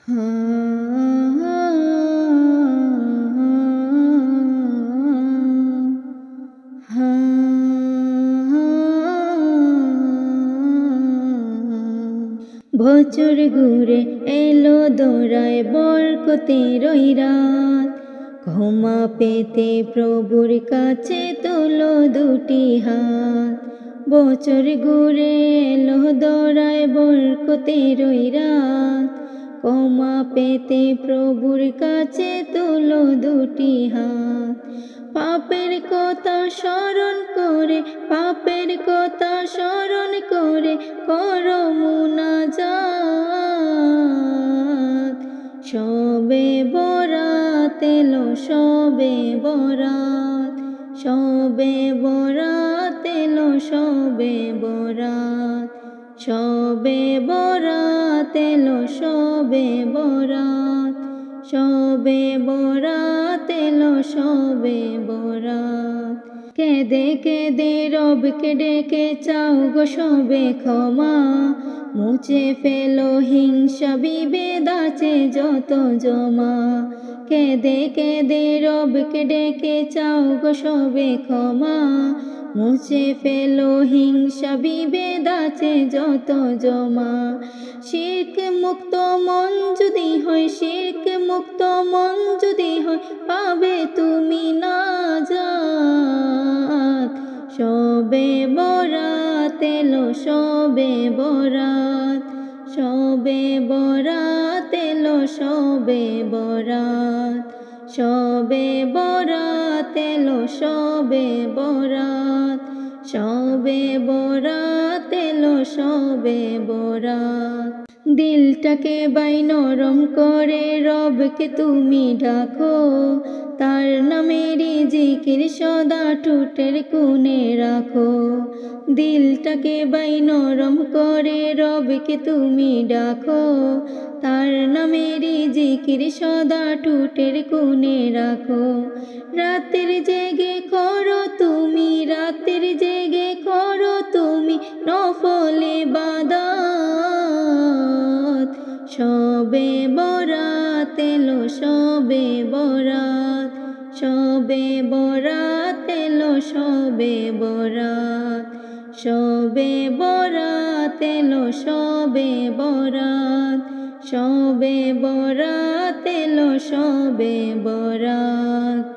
বছর ঘুরে এলো দৌড়ায় বরকতের ওই রাত, ক্ষমা পেতে প্রভুর কাছে তোলো দুটি হাত। বছর ঘুরে এলো দৌড়ায় বরকতের ওই রাত, ক্ষমা পেতে প্রভুর কাছে তোলো দুটি হাত। পাপের কথা স্মরণ করে, পাপের কথা স্মরণ করে করো মুনাজাত। শবে বরাত এলো, শবে বরাত, শবে বরাত এলো, শবে বরাত, শবে বরাত এলো, শবে বরাত, শবে বরাত এলো, শবে বরাত। কেঁদে কেঁদে রবকে ডেকে চাও গো সবে ক্ষমা, মুছে ফেলো হিংসা বিভেদ আছে যত জমা। কেঁদে কেঁদে রবকে ডেকে চাও গো সবে ক্ষমা, মুছে ফেলো হিংসা বিভেদ আছে যত জমা। শিরক মুক্ত মন যদি হয়, শিরক মুক্ত মন যদি হয়, পাবে তুমি নাজাত। শবে বরাত এলো, শবে বরাত, শবে বরাত এলো, শবে বরাত, শবে বরাত এলো, শবে বরাত, শবে বরাত এলো, শবে বরাত। দিলটাকে বাই নরম করে রবকে তুমি ডাকো, তার নামেরই জিকির সদা ঠোঁটের কোণে রাখো। দিলটাকে বাই নরম করে রবকে তুমি ডাকো, তার নামেরই জিকির সদা ঠোঁটের কোণে রাখো। রাতের জেগে করো তুমি, রাতের জেগে করো তুমি নফল ইবাদত। শবে বরাত এলো, শবে বরাত, শবে বরাত এলো, শবে বরাত, শবে বরাত এলো, শবে বরাত, শবে বরাত এলো, শবে বরাত।